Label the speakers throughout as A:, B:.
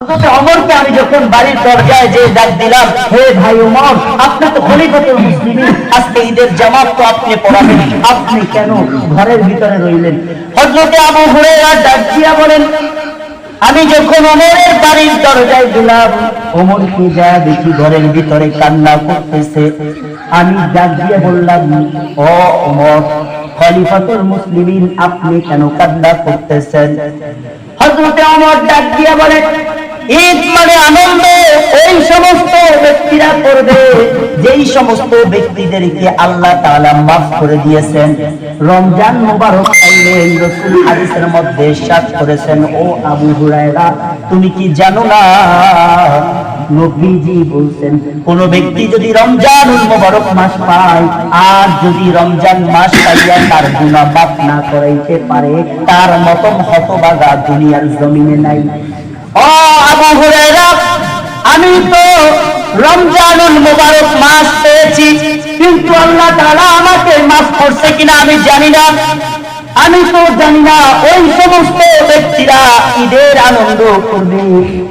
A: ওমরকে আমি যখন বাড়ির দরজায় যে ডাক দিলাম, হে ভাই ওমর, আপনি তো খলিফাতুল মুসলিমিন, আজকে ঈদের জামাত তো আপনি পড়াবেন, আপনি কেন ঘরের ভিতরে রইলেন? হযরত আবু হুরায়রা ডাক দিয়া বলেন, আমি যখন ওমরের বাড়ির দরজায় দিলাম, ওমরকে যা দেখি ঘরের ভিতরে কান্না করতেছে। আমি ডাক দিয়ে বললাম, ও ওমর, খলিফাতুল মুসলিমিন, আপনি কেন কান্না করতেছেন? হযরত ওমর ডাক দিয়া বলেন, ঈদ মানে আনন্দ ওই সমস্ত ব্যক্তিরা করবে যেই সমস্ত ব্যক্তিদেরকে আল্লাহ তাআলা মাফ করে দিয়েছেন। রমজান মুবারক পাইলেন, রাসূল হাদিসের মধ্যে ইরশাদ করেছেন, ও আবু হুরায়রা, তুমি কি জানো না, নবীজি বলছেন, কোন ব্যক্তি যদি রমজানুল মুবারক মাস পায় আর যদি রমজান মাস পাইয়া তার গুনাহ মাফ না করাইতে পারে, তার মত হতভাগা দুনিয়ার জমিনে নাই। ও আবু হুরায়রা, আমি তো রমজানুল মুবারক মাস পেয়েছি, কিন্তু আল্লাহ তাআলা আমাকে মাফ করছে কিনা আমি জানি না। আমি তো জানি না ওই সমস্ত ব্যক্তিরা ঈদের আনন্দ করবে,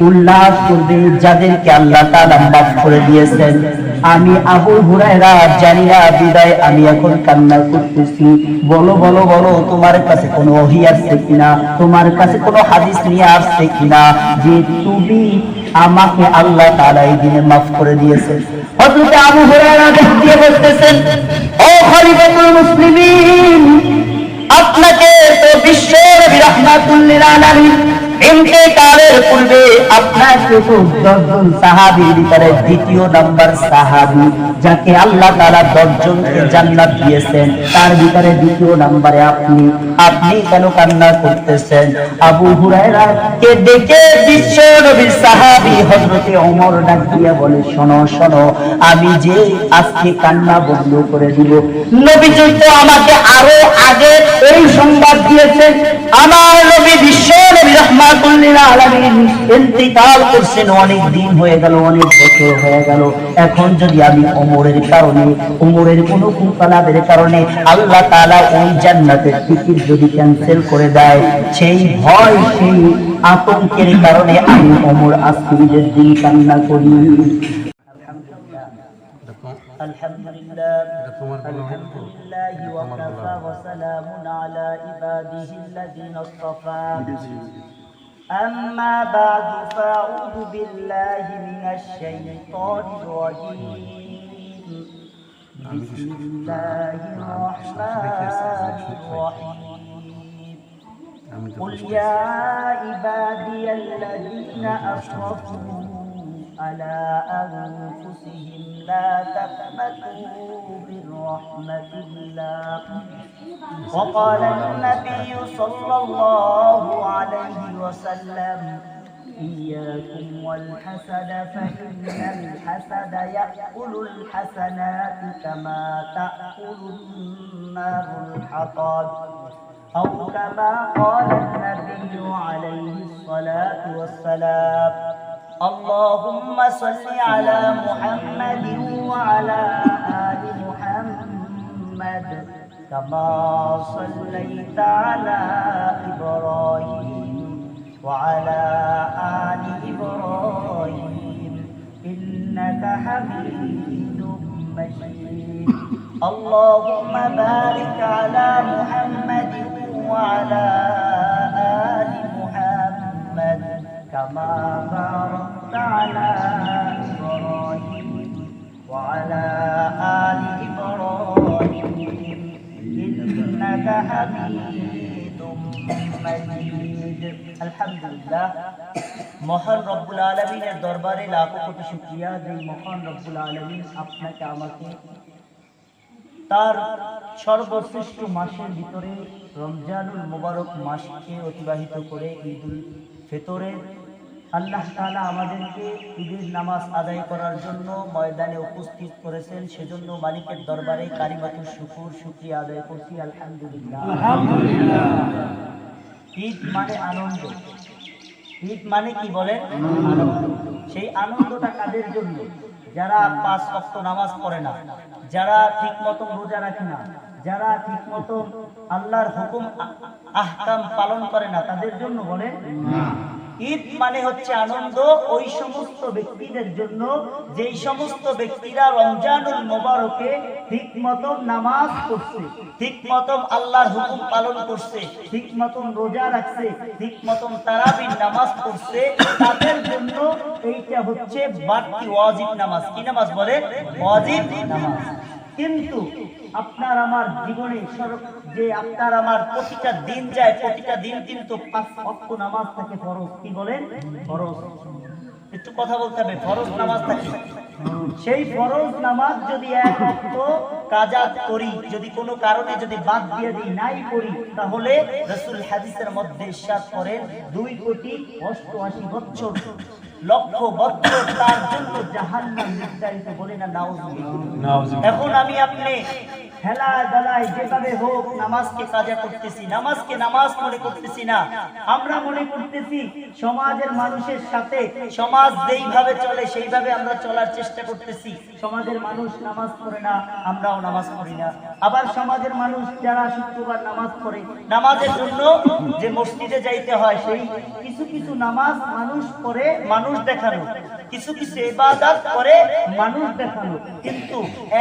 A: উল্লাস করবে যাদেরকে আল্লাহ তাআলা মাফ করে দিয়েছেন। আমি আবু হুরায়রা জানি না, বিদায় আমি এখন কান্না করতেছি। বলো বলো বলো, তোমার কাছে কোনো ওহী আসছে কিনা, তোমার কাছে কোনো হাদিস নিয়ে আসছে কিনা যে তুমি আমাকে আল্লাহ তাআলা এই দিনে মাফ করে দিয়েছেন? হযরত আবু হুরায়রা দিয়ে বলতেছেন, ও খলিফাতুল মুসলিমিন, আপনাকে তো বিশ্বের রাহমাতুল লিল আলামিন ইন্তেকালের পূর্বে আপনাকে তো 10 জন সাহাবীর ভিতরে দ্বিতীয় নাম্বার সাহাবী, যাকে আল্লাহ তাআলা 10 জনকে জান্নাত দিয়েছেন, তার ভিতরে দ্বিতীয় নম্বরে আপনি কেন কান্না করতেছেন? আবু হুরায়রা কে দেখে বিশ্ব নবীর সাহাবী হযরতে ওমর ডাক দিয়া বলে, শোনো শোনো, আমি যে আজকে কান্না বন্ধ করে দিব, নবীজি তো আমাকে আরো আগে এই সংবাদ দিয়েছেন, আমার নবী বিশ্ব নবী রাহমাতুল লিল আলামিন ইন্তিকাল করছেন, অনেক দিন হয়ে গেল, অনেক বছর হয়ে গেল। এখন যদি আমি ওমরের কারণে, ওমরের কোন কুফলাদের কারণে আল্লাহ তাআলা ওই জান্নাতের টিকিট যদি ক্যান্সেল করে দেয়, সেই ভয়, সেই আতঙ্কের কারণে আমি ওমর আজকে ঈদের দিন কান্না করি। আলহামদুলিল্লাহ, আলহামদুলিল্লাহি ওয়া কাফা ওয়া সালামুন আলা ইবাদিহিল্লাযিনা ইসতাফা। أما بعد فأعوذ بالله من الشيطان الرجيم. بسم الله الرحمن الرحيم. قل يا عبادي الذين أسرفوا على أنفسهم لا تقنطوا من رحمة الله. وقال النبي صلى الله عليه وسلم إياكم والحسد فإن الحسد يأكل الحسنات كما تأكل النار الحطب أو كما قال النبي عليه الصلاة والسلام. اللهم صل على محمد وعلى آل محمد كما صليت على إبراهيم وعلى آل إبراهيم إنك حميد مجيد. اللهم بارك على محمد وعلى آل محمد كما باركت على إبراهيم وعلى آل إبراهيم إنك حميد مجيد. আলহামদুলিল্লাহ, মহান রব্বুল আলামিনের দরবারে লাখো কোটি শুকরিয়া যে মহান রব্বুল আলামিন আপনাকে আমাকে তার সর্বশ্রেষ্ঠ মাসের ভিতরে রমজানুল মুবারক মাসকে অতিবাহিত করে ঈদুল ফিতরে আল্লাহ তাআলা আমাদেরকে ঈদের নামাজ আদায় করার জন্য ময়দানে উপস্থিত করেছেন। সেজন্য মালিকের দরবারে কালিমাতুল শুকর, শুকরিয়া আদায় করছি। আলহামদুলিল্লাহ, আলহামদুলিল্লাহ। ঈদ মানে আনন্দ। ঈদ মানে কি বলে? আনন্দ। সেই আনন্দটা কাদের জন্য? যারা 5 ওয়াক্ত নামাজ পড়ে না, যারা ঠিকমতো রোজা রাখে না, যারা ঠিকমতো আল্লাহর হুকুম আহকাম পালন করে না, তাদের জন্য বলে না। ঈদ মানে হচ্ছে আনন্দ ওই সমস্ত ব্যক্তিদের জন্য যেই সমস্ত ব্যক্তিরা রমজানুল মোবারকে ঠিক মতো নামাজ পড়ছে, ঠিক মতো আল্লাহর হুকুম পালন করছে, ঠিক মতো রোজা রাখছে, ঠিক মতো তারাবির নামাজ পড়ছে, তাদের জন্য এইটা হচ্ছে বাড়তি ওয়াজিব নামাজ। কি নামাজ বলে? ওয়াজিব নামাজ। কিন্তু আপনার আমার জীবনে যে আপনার আমার প্রতিটা দিন যায়, প্রতিটা দিন কিন্তু 5 ওয়াক্ত নামাজ থাকে ফরজ। কি বলেন? ফরজ। একটু কথা বলতে হবে। ফরজ নামাজ থাকে। সেই ফরজ নামাজ যদি এক ওয়াক্ত কাজা করি, যদি কোনো কারণে যদি বাদ দিয়ে দিই, নাই পড়ি, তাহলে রাসূল হাদিসের মধ্যে ইরশাদ করেন 2,88,00,000 বছর লক্ষ বছর তার জন্য জাহান্নাম নির্ধারিত। বলে না নাউযুবিল্লাহ। এখন আমি আপনি হেলা দলায় যেভাবে হোক নামাজকে কাজা করতেছি, নামাজকে নামাজ মনে করতেছি না। আমরা মনে করতেছি সমাজের মানুষের সাথে সমাজ যেইভাবে চলে সেইভাবে আমরা চলার চেষ্টা করতেছি। সমাজের মানুষ নামাজ পড়ে না, আমরাও নামাজ পড়ি না। আবার সমাজের মানুষ যারা শুক্রবার নামাজ পড়ে, নামাজের জন্য যে মসজিদে যাইতে হয়, সেই কিছু কিছু নামাজ মানুষ পড়ে মানুষ দেখানো, কিছু কিছু ইবাদত করে মানুষ দেখানো। কিন্তু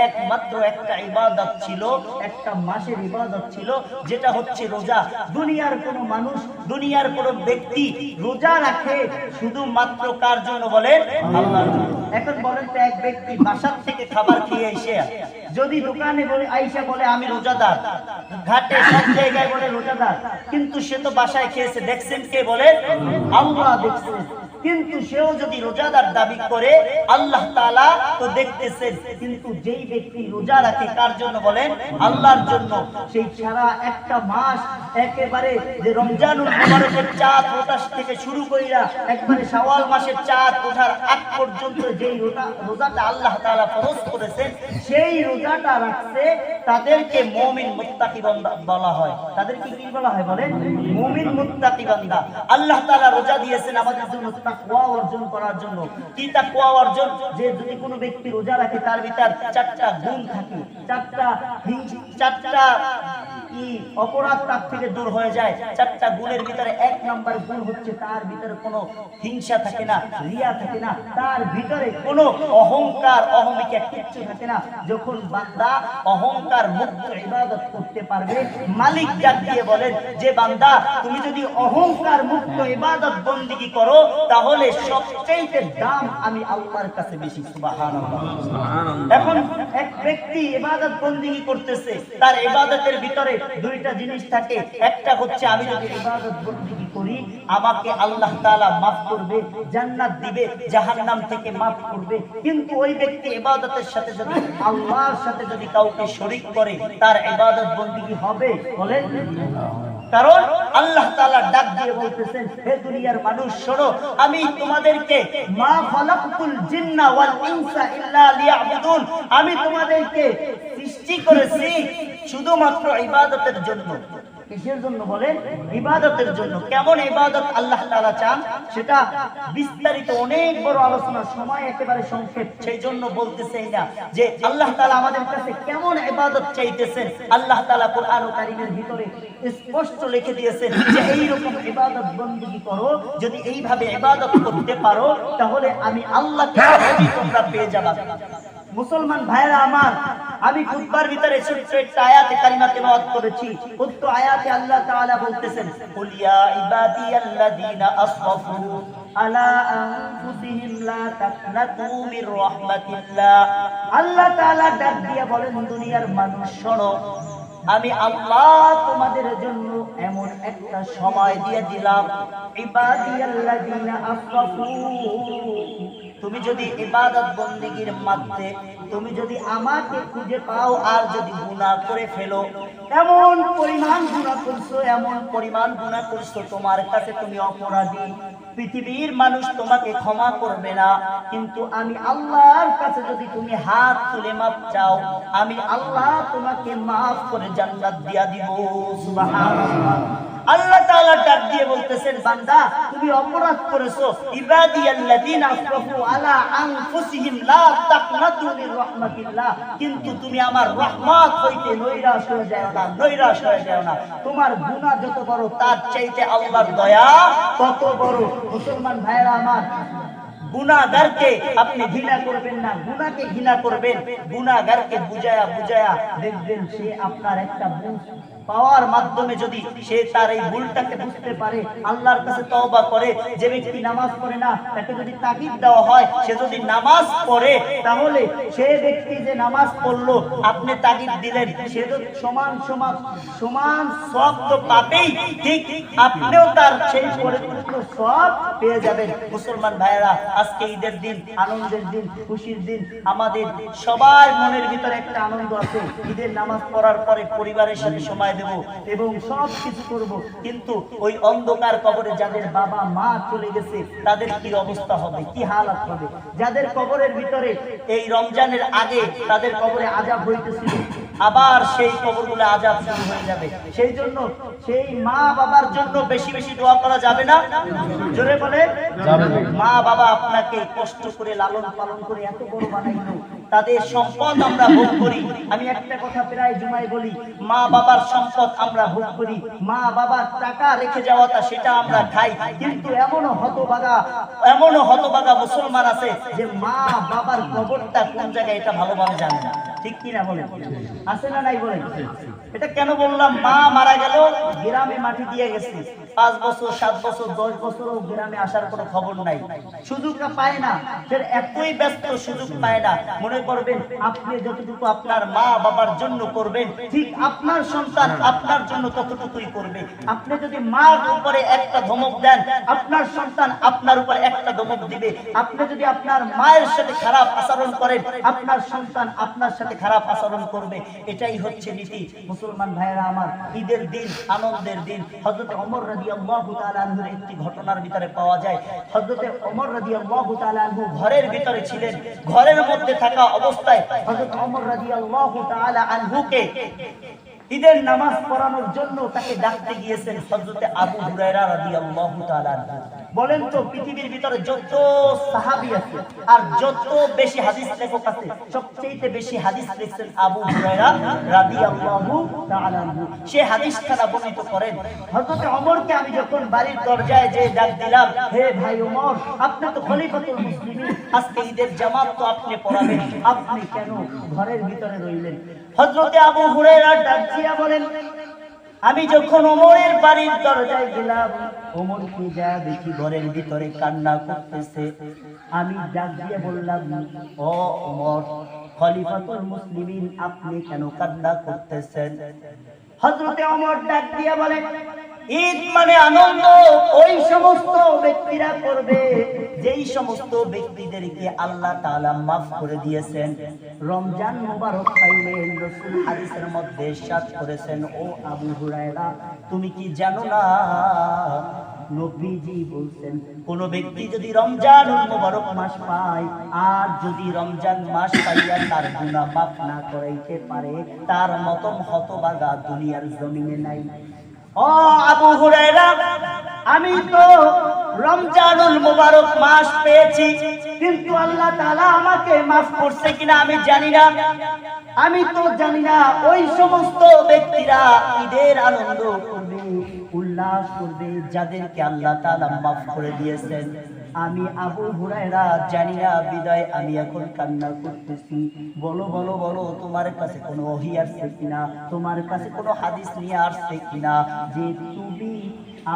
A: একমাত্র একটা ইবাদত ছিল, একটা মাসের ইবাদত ছিল, যেটা হচ্ছে রোজা। দুনিয়ার কোনো মানুষ, দুনিয়ার কোনো ব্যক্তি রোজা রাখে শুধুমাত্র কার জন্য? বলেন আল্লাহর জন্য। এখন বলেন তো, এক ব্যক্তি বাসার থেকে খাবার খেয়ে এসে যদি দোকানে বলে আইসা বলে আমি রোজাদার, ঘাটে সব জায়গায় বলে রোজাদার, কিন্তু সে তো বাসায় খেয়েছে, দেখছেন কে? বলে আল্লাহ দেখছেন। কিন্তু সেও যদি রোজাদার দাবি করে, আল্লাহ তাআলা তো দেখতেছেন। কিন্তু যেই ব্যক্তি রোজা রাখে কার জন্য? বলেন আল্লাহর জন্য। সেই সারা একটা মাস একেবারে যে রমজানুল মুবারকের চাঁদ ওঠা থেকে শুরু কইরা একবারে শাওয়াল মাসের চাঁদ ওঠার আগ পর্যন্ত যেই রোজাটা আল্লাহ তাআলা ফরজ করেছেন, সেই রোজাটা রাখছে, তাদেরকে মুমিন মুত্তাকি বান্দা বলা হয়। তাদেরকে কি বলা হয়? বলেন মুমিন মুত্তাকি বান্দা। আল্লাহ তাআলা রোজা দিয়েছেন আমাদের জন্য তাকওয়া অর্জন করার জন্য। কি তাকওয়া অর্জন? যে যদি কোনো ব্যক্তি রোজা রাখে তার ভিতর 4টা গুণ থাকে, 4টা অপরাধ তার থেকে দূর হয়ে যায়। 4টা গুণের ভিতরে 1 নাম্বার গুণ হচ্ছে তার ভিতরে কোনো হিংসা থাকে না, রিয়া থাকে না, তার ভিতরে কোনো অহংকার অহমিকা কিচ্ছু থাকে না। যখন বান্দা অহংকার মুক্ত ইবাদত করতে পারবে, মালিক ডাক দিয়ে বলেন যে বান্দা তুমি যদি অহংকার মুক্ত ইবাদত বندگی করো, তাহলে সবচেয়ে দাম আমি আল্লাহর কাছে বেশি। সুবহানাল্লাহ। এখন এক ব্যক্তি ইবাদত বندگی করতেছে, তার ইবাদতের ভিতরে 2টা জিনিস থাকে। একটা হচ্ছে আমি যদি ইবাদত বندگی করি, আমাকে আল্লাহ তাআলা maaf করবে, জান্নাত দিবে, জাহান্নাম থেকে maaf করবে। কিন্তু ওই ব্যক্তি ইবাদতের সাথে যদি আল্লাহর সাথে যদি কাউকে শরীক করে, তার ইবাদত বندگی হবে? বলেন। কারণ আল্লাহ তাআলা ডাক দিয়ে বলতেছেন, হে দুনিয়ার মানুষ শোনো, আমি তোমাদেরকে মা খালাকতুল জিন্না ওয়াল ইনসা ইল্লা লিয়াবুদুন, আমি তোমাদেরকে সৃষ্টি করেছি শুধুমাত্র ইবাদতের জন্য। কিসের জন্য? বলেন ইবাদতের জন্য। কেমন ইবাদত আল্লাহ তাআলা চান সেটা বিস্তারিত অনেক বড় আলোচনা, সময় একেবারে সংক্ষেপ, সেই জন্য বলতেছেই না যে আল্লাহ তাআলা আমাদের কাছে কেমন ইবাদত চাইতেছেন। আল্লাহ তাআলা কোরআন ও কারীমের ভিতরে স্পষ্ট লিখে দিয়েছেন যে এই রকম ইবাদত বندگی করো, যদি এইভাবে ইবাদত করতে পারো, তাহলে আমি আল্লাহকে তোমরা পেয়ে যাবে। মুসলমান ভাইরা আমার, আমি খুতবার ভিতরে ছোট্ট একটা আয়াতে কারিমা তেলাওয়াত করেছি। উক্ত আয়াতে আল্লাহ তাআলা বলতেছেন, কুল ইয়া ইবাদিয়াল্লাযীনা আসরাফু আলা আনফুসিহিম লা তাকনাতু মির রাহমাতিল্লাহ। আল্লাহ তাআলা ডাক দিয়ে বলেন, দুনিয়ার মানুষ শোনো, আমি আল্লাহ তোমাদের জন্য এমন একটা সময় দিয়ে দিলাম, ইবাদিয়াল্লাযীনা আসরাফু, তুমি যদি ইবাদত বندگির মধ্যে তুমি যদি আমাকে খুঁজে পাও আর যদি গুনাহ করে ফেলো, এমন পরিমাণ গুনাহ করছো, এমন পরিমাণ গুনাহ করছো, তোমার কাছে তুমি অপরাধী, পৃথিবীর মানুষ তোমাকে ক্ষমা করবে না। কিন্তু আমি আল্লাহর কাছে যদি তুমি হাত তুলে মাপ চাও, আমি আল্লাহ তোমাকে মাফ করে জান্নাত দিয়া দিব। সুবহানাল্লাহ। আল্লাহ তাআলা ডাক দিয়ে বলতেছেন, বান্দা তুমি অপরাধ করেছো, ইবাদিয়াল্লাযিনা আসরাফু আলা আনফুসিহিম লা তাকনাতু মির রাহমাতিল্লাহ, কিন্তু তুমি আমার রহমত হইতে নৈরাশ হয়ে যাও না, নৈরাশ হয়ে যাও না। তোমার গুনাহ যত বড় তার চাইতে আল্লাহর দয়া তত বড়। মুসলমান ভাইরা আমার, গুনাহগারকে আপনি ঘৃণা করবেন না, গুনাহকে ঘৃণা করবেন। গুনাহগারকে বুঝায়া বুঝায়া দেখবেন সে আপনার একটা বুঝ পাওয়ার মাধ্যমে যদি সে তার এই ভুলটাকে বুঝতে পারে, আল্লাহর কাছে তওবা করে। যে ব্যক্তি নামাজ পড়ে না তাকে যদি তাকিদ দেওয়া হয়, সে যদি নামাজ পড়ে, তাহলে সে ব্যক্তি যে নামাজ পড়লো আপনি তাকিদ দিলেন, সে তো সমান সমান সমান সওয়াব তো পাবেই, ঠিক আপনিও তার সেই পরিপূর্ণ সওয়াব পেয়ে যাবেন। মুসলমান ভাইয়েরা, আজকে ঈদের দিন, আনন্দের দিন, খুশির দিন। আমাদের সবার মনের ভিতরে একটা আনন্দ আছে, ঈদের নামাজ পড়ার পরে পরিবারের সাথে সময় দেব এবং সব কিছু করব। কিন্তু ওই অন্ধকার কবরে যাদের বাবা মা চলে গেছে তাদের কি অবস্থা হবে, কি হালাত হবে? যাদের কবরের ভিতরে এই রমজানের আগে তাদের কবরে আযাব হইতেছিল, আবার সেই কবরগুলো আযাব শুরু হয়ে যাবে। সেই জন্য সেই মা বাবার জন্য বেশি বেশি দোয়া করা যাবে না? জোরে বলে যাবে। মা বাবা আপনাকে কষ্ট করে লালন পালন করে এত বড় বানাইলো, তাদের সম্পদ আমরা ভোগ করি। আমি একটা কথা প্রায় জুমায় বলি, মা বাবার সম্পদ আমরা ভোগ করি, মা বাবার টাকা রেখে যাওয়াটা সেটা আমরা খাই। কিন্তু এমনও হতভাগা মুসলমান আছে যে মা বাবার কবরটা কোন জায়গায় এটা ভালোভাবে জানে না। ঠিক কিনা বলেন? আছে না নাই বলেন? এটা কেন বললাম? মা মারা গেল, গ্রামে মাটি দিয়ে গেছে, 5 বছর 7 বছর 10 বছরও গ্রামে আসার কোনো খবর নাই, সুযোগটা পায় না। সে এতই ব্যস্ত, সুযোগ পায় না। মনে করবেন আপনি যতটুকু আপনার মা বাবার জন্য করবেন, ঠিক আপনার সন্তান আপনার জন্য ততটুকুই করবে। আপনি যদি মার উপরে একটা ধমক দেন, আপনার সন্তান আপনার উপর একটা ধমক দিবে। আপনি যদি আপনার মায়ের সাথে খারাপ আচরণ করেন, আপনার সন্তান আপনার সাথে খারাপ আচরণ করবে। এটাই হচ্ছে নীতি। মুসলমান ভাইয়েরা আমার, ঈদের দিন, আনন্দের দিন। হযরত ওমর রাদিয়াল্লাহু তাআলা আনহুর একটি ঘটনার ভিতরে পাওয়া যায়। হযরত ওমর রাদিয়াল্লাহু তাআলা আনহু ঘরের ভিতরে ছিলেন, ঘরের মধ্যে থাকা অবস্থায় হযরত ওমর রাদিয়াল্লাহু তাআলা আনহুকে ঈদের নামাজ পড়ানোর জন্য তাকে ডাকতে গিয়েছেন হযরত আবু হুরায়রা রাদিয়াল্লাহু তাআলা আনহু। বলেন তো, পৃথিবীর ভিতরে যত সাহাবী আছে আর যত বেশি হাদিস লেখক আছে, সবচেয়ে বেশি হাদিস লিখছেন আবু হুরায়রা রাদিয়াল্লাহু তাআলা আনহু। সে হাদিসখানা বর্ণিত করেন, হযরত ওমরকে আমি যখন বাড়ির দরজায় যে ডাক দিলাম, হে ভাই ওমর, আপনি তো খলিফাতুল মুসলিমিন, আজকে ঈদের জামাত তো আপনি পড়াবেন, আপনি কেন ঘরের ভিতরে রইলেন? হযরত আবু হুরায়রা ডাক দিয়া বলেন, আমি যখন ওমরের বাড়ির দরজায় গেলাম, ওমরকে যা দেখি ঘরের ভিতরে কান্না করতেছে। আমি ডাক দিয়ে বললাম, ও ওমর, খলিফাতুল মুসলিমিন, আপনি কেন কান্না করতেছেন? হযরত ওমর ডাক দিয়ে বলেন, ঈদ মানে আনন্দ ওই সমস্ত ব্যক্তিরা করবে যেই সমস্ত ব্যক্তিদেরকে আল্লাহ তাআলা মাফ করে দিয়েছেন। রমজান মুবারক পাইলেন, রাসূল হাদিসের মধ্যে ইরশাদ করেছেন, ও আবু হুরায়রা, তুমি কি জানো না, নবীজি বলছেন, কোন ব্যক্তি যদি রমজান মুবারক মাস পায় আর যদি রমজান মাস পাইয়া তার গুনাহ মাফ না করাইতে পারে, তার মতন হতভাগা দুনিয়ার জমিনে নাই। ও আবু হুরায়রা, আমি তো রমজানুল মুবারক মাস পেয়েছি, কিন্তু আল্লাহ তাআলা আমাকে মাফ করছে কিনা আমি জানি না। আমি তো জানি না ওই সমস্ত ব্যক্তিরা ঈদের আনন্দ করবে, উল্লাস করবে যাদেরকে আল্লাহ তাআলা মাফ করে দিয়েছেন। আমি আবু হুরায়রা জানি না, বিদায় আমি এখন কান্না করতেছি। বলো বলো বলো, তোমার কাছে কোনো ওহী আসছে কিনা, তোমার কাছে কোনো হাদিস নিয়ে আসছে কিনা যে তুমি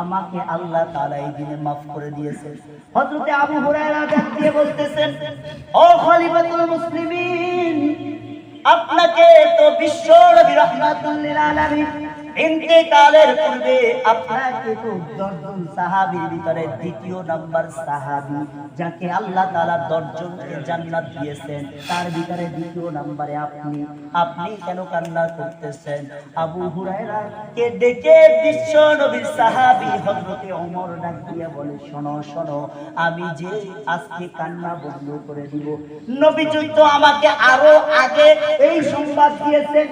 A: আমাকে আল্লাহ তাআলা এই দিনে মাফ করে দিয়েছেন? হযরত আবু হুরায়রা ডাক দিয়ে বলতেছেন, ও খলিফাতুল মুসলিমিন, আপনাকে তো বিশ্ব নবী রাহমাতুল লিল আলামিন ইন্তেকালের পূর্বে আপনাকে তো 10 জন সাহাবীর ভিতরে দ্বিতীয় নাম্বার সাহাবী, যাকে আল্লাহ তাআলা 10 জনকে জান্নাত দিয়েছেন, তার ভিতরে দ্বিতীয় নম্বরে আপনি কেন কান্না করতেছেন? আবু হুরায়রা কে ডেকে বিশ্ব নবীর সাহাবী হযরত ওমর ডাক দিয়া বলে, শোনো শোনো, আমি যে আজকে কান্না বন্ধ করে দিব, নবীজি তো আমাকে আরো আগে এই সংবাদ দিয়েছেন।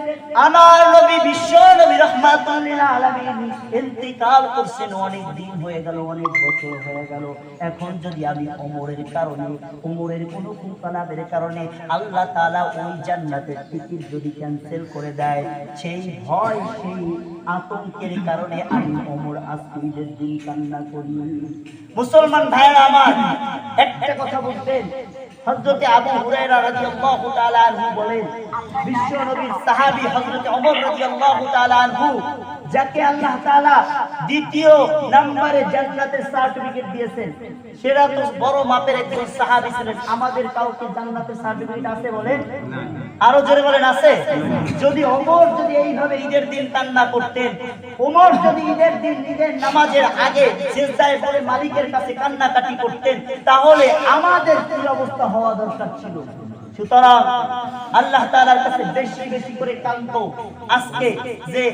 A: আমার নবী বিশ্ব নবী রাহমাতুল লিল আলামিন ইন্তিকাল করছেন, অনেক দিন হয়ে গেল, অনেক বছর হয়ে গেল। এখন যদি আমি ওমরের কারণে, ওমরের কোনো কুফলাদের কারণে আল্লাহ তাআলা ওই জান্নাতের টিকিট যদি ক্যান্সেল করে দেয়, সেই ভয়, সেই আতঙ্কের কারণে আমি ওমর আজকে ঈদের দিন কান্না করি। মুসলমান ভাইরা আমার, একটা কথা বলতেন, হযরত আবু হুরায়রা রাদিয়াল্লাহু তাআলা আনহু বলেন, বিশ্ব নবীর সাহাবী হযরত ওমর রাদিয়াল্লাহু তাআলা আনহু, যাকে আল্লাহ তাআলা দ্বিতীয় নম্বরে জান্নাতের সার্টিফিকেট দিয়েছেন, সেরা তো বড় মাপের একজন সাহাবী ছিলেন। আমাদের কাউকে জান্নাতের সার্টিফিকেট আছে বলেন? আরো জোরে বলেন, আছে? যদি ওমর যদি এইভাবে ঈদের দিন কান্না করতেন, ওমর যদি ঈদের দিন ঈদের নামাজের আগে সিজদায় পড়ে মালিকের কাছে কান্নাকাটি করতেন, তাহলে আমাদের কি অবস্থা হওয়া দরকার ছিল? সুতরাং আল্লাহ তাআলার কাছে বেশি বেশি করে কাঁদবো। আজকে যে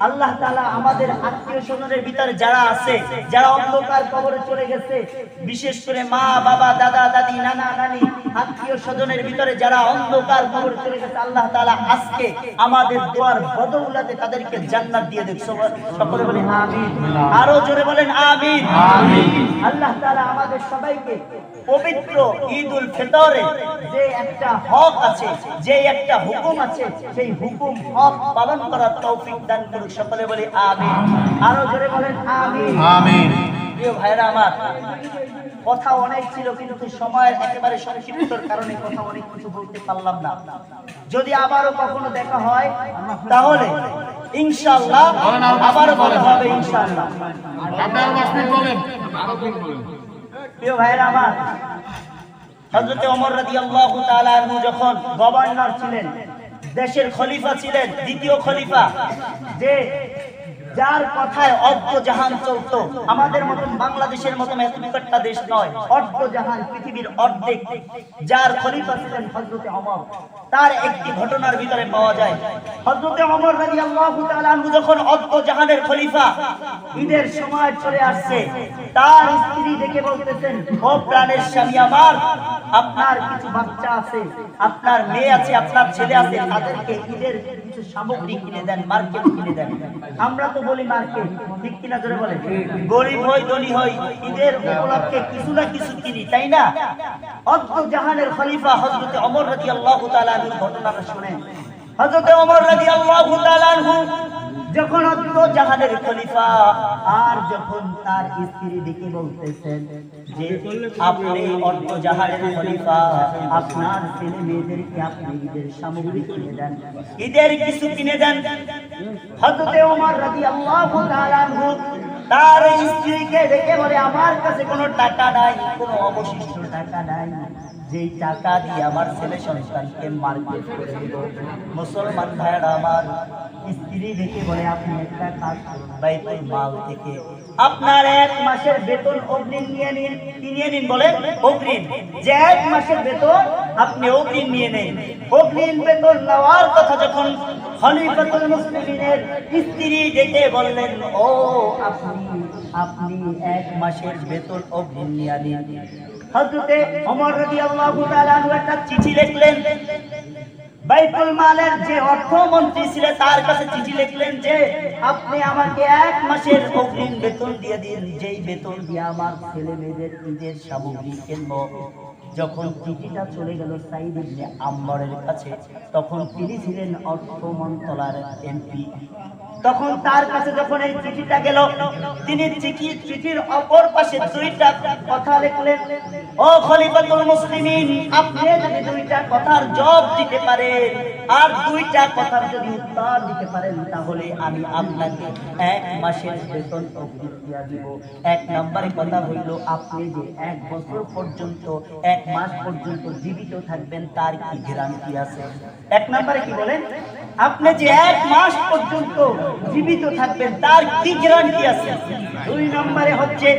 A: আল্লাহ তাআলা আমাদের আত্মীয় স্বজনের ভিতরে যারা আছে, যারা অন্ধকার কবরে চলে গেছে, বিশেষ করে মা বাবা, দাদা দাদি, নানা নানি, আত্মীয় স্বজনের ভিতরে যারা অন্ধকার কবরে চলে গেছে, আল্লাহ তাআলা আজকে আমাদের দোয়ার বদৌলতে তাদেরকে জান্নাত দিয়ে দেখ। সকলে বলেন আমিন। আরো জোরে বলেন আমিন। আল্লাহ তাআলা আমাদের সবাইকে পবিত্র ঈদুল ফিতরে যে একটা হক আছে, যে একটা হুকুম আছে, সেই হুকুম হক পালন করার তৌফিক দান করুন। সকলে বলি আমিন। আরো জোরে বলেন আমিন। আমিন। প্রিয় ভাইরা আমার, কথা অনেক ছিল, কিন্তু সময়ের একেবারে সংক্ষিপ্তর কারণে কথা অনেক কিছু বলতে পারলাম না। যদি আবারও কখনো দেখা হয়, তাহলে ইনশাআল্লাহ আবারও কথা হবে ইনশাআল্লাহ। প্রিয় ভাইরা আমার, হযরত ওমর রাদিয়াল্লাহু তাআলা আনহু যখন গভর্নর ছিলেন, দেশের খলিফা ছিলেন, দ্বিতীয় খলিফা, যে যার কথায় অর্ধ জাহান চলতো, আমাদের মতন বাংলাদেশের মতন এত একটা দেশ নয়, অর্ধ জাহান, পৃথিবীর অর্ধেক, যার খলিফা ছিলেন হযরত ওমর, তার একটি ঘটনার ভিতরে পাওয়া যায়। হযরত ওমর রাদিয়াল্লাহু তাআলা আনহু যখন অর্ধ জাহানের খলিফা, ঈদের সময় চলে আসছে, তার স্ত্রী দেখে বলতেছেন, ও প্রাণের স্বামী আমার, আপনার কিছু বাচ্চা আছে, আপনার মেয়ে আছে, আপনার ছেলে আছে, তাদেরকে ঈদের কিছু সামগ্রী কিনে দেন, মার্কেট কিনে দেন। আমরা তো বলি মার্কেট, ঠিক কিনা জোরে বলেন? গরিব হই ধনী হই, ঈদের উপলক্ষে কিছু না কিছু কিনি, তাই না? অর্ধ জাহানের খলিফা হযরত ওমর রাদিয়াল্লাহু তাআলা আনহুর ঘটনাটা শুনেন। হযরত ওমর রাদিয়াল্লাহু তাআলা আনহু যখন অর্ধ জাহানের খলিফা, আর যখন তার স্ত্রী দেখে বলতেছেন যে আপনি অর্ধ জাহানের খলিফা, আপনার ছেলে মেয়েদেরকে আপনি ঈদের সামগ্রী কিনে দেন, ঈদের কিছু কিনে দেন। হযরত ওমর রাদিয়াল্লাহু তাআলা আনহু তার স্ত্রীকে দেখে বলে, আমার কাছে কোনো টাকা নাই, কোনো অবশিষ্ট টাকা নাই, যেই টাকা দিয়ে আমার ছেলে সন্তানকে মার্কেট করে দেব। মুসলমান ভাইরা আমার, স্ত্রী দেখে বলে, আপনি একটা কাজ করুন, বাইতুল মাল থেকে আপনার 1 মাসের বেতন অগ্রিম নিয়ে নিন। নিয়ে নিন বলে অগ্রিম, যে 1 মাসের বেতন আপনি অগ্রিম নিয়ে নেন। অগ্রিম বেতন নেওয়ার কথা যখন খলিফাতুল মুসলিমিনের স্ত্রী দেখে বললেন, ও আপনি 1 মাসের বেতন অগ্রিম নিয়ে নিন। হযরতে ওমর রাদিয়াল্লাহু তাআলা আনহু একটা চিঠি লিখলেন, বাইতুল মালের যে অর্থমন্ত্রী ছিলেন তার কাছে চিঠি লিখলেন যে আপনি আমাকে 1 মাসের অগ্রিম বেতন দিয়ে দিন, যেই বেতন দিয়ে আমার ছেলে মেয়েদের ঈদের সামগ্রী কিনবো। যখন চিঠিটা চলে গেল সাইদ ইবনে আম্মারের কাছে, তখন তিনি ছিলেন অর্থ মন্ত্রণালয়ের এমপি। তখন তার কাছে যখন এই চিঠিটা গেল, তিনি চিঠির অপর পাশে 2টা কথা লিখলেন, ও খলিফাতুল মুসলিমিন, আপনি যদি 2টা কথার জবাব দিতে পারেন আর 2টা কথার যদি উত্তর দিতে পারেন, তাহলে আমি আপনাকে 1 মাসের বেতন অগ্রিম দিয়ে দিব। 1 নম্বরে কথা হইল, আপনি যে 1 বছর পর্যন্ত, 1 মাস পর্যন্ত জীবিত থাকবেন, তার কি গ্যারান্টি আছে? 1 নম্বরে কি বলেন? আপনি যে 1 মাস পর্যন্ত জীবিত থাকবেন, তার কি গ্যারান্টি আছে? 2 নম্বরে হচ্ছে,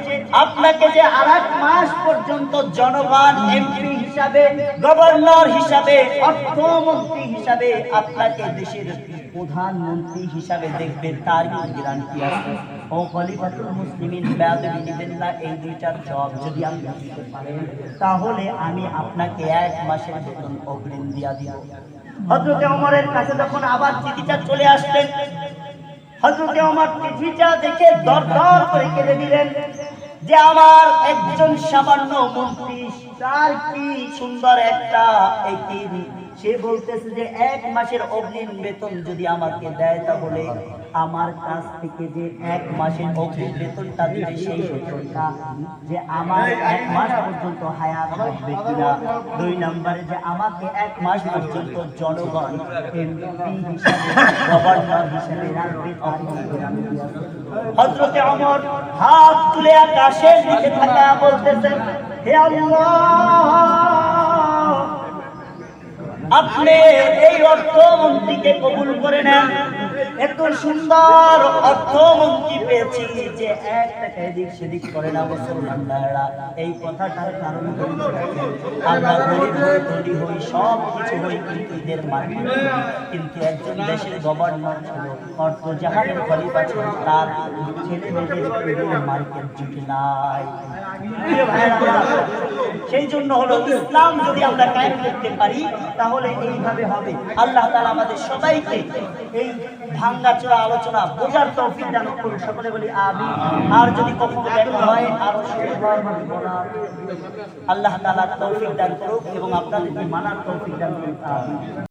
A: আপনাকে যে 8 মাস পর্যন্ত জনগণ এমপি হিসাবে, গভর্নর হিসাবে, অর্থমন্ত্রী হিসাবে, আপনাকে দেশের প্রধানমন্ত্রী হিসাবে দেখবে, তার কি গ্যারান্টি আছে? ও খলিফাতুল মুসলিমিন, বেয়াদবি দিবেন না, এই 2টার জবাব যদি আপনি দিতে পারেন, তাহলে আমি আপনাকে 1 মাসের বেতন অগ্রিম দিয়া দিব। হযরত ওমরের কাছে যখন আবার চিঠিটা চলে আসলেন, হযরত ওমর চিঠিটা দেখে দরদর করে কেঁদে দিলেন যে আমার একজন সামান্য মন্ত্রী, তার কি সুন্দর একটা একিন। সে বলতেছে যে 1 মাসের অগ্রিম বেতন যদি আমাকে দেয় তাহলে আমার কাছ থেকে যে 1 মাসের অগ্রিম বেতনটা দিবে সেই বেতনটা যে আমার 1 মাস পর্যন্ত হায়াত থাকবে কিনা। 2 নম্বরে যে আমাকে 1 মাস পর্যন্ত জনগণ এমপি হিসাবে, গভর্নর হিসাবে রাখবে, তার ব্যাপারে আমি কি আছি। হযরত ওমর হাত তুলে আকাশের দিকে তাকায়া বলতেছেন, হে আল্লাহ, আপনি এই অর্থমন্ত্রীকে কবুল করে নেন। এত সুন্দর অর্থমন্ত্রী পেয়েছি যে 1 টাকা এদিক সেদিক করে না। মুসলমান ভাইরা, এই কথাটার কারণ আমরা গরিব হই, সব কিছু হই, কিন্তু এদের মার্কেট, কিন্তু একজন দেশের গভর্নর ছিল, অর্থ জাহানের খলিফা ছিল, তার ছেলে মেয়েদের মার্কেট জুটে নাই। সেই জন্য হলো ইসলাম যদি আমরা কায়েম করতে পারি তাহলে এইভাবে হবে। আল্লাহ তাআলা আমাদের সবাইকে এই ভাঙ্গাচোরা আলোচনা বোঝার তৌফিক দান করুন। সকলে বলি আমিন। আর যদি কখনো দেখা হয় আরো সুন্দরভাবে বলার আল্লাহ তাআলা তৌফিক দান করুন এবং আপনাদেরকে মানার তৌফিক দান করুন। আমিন।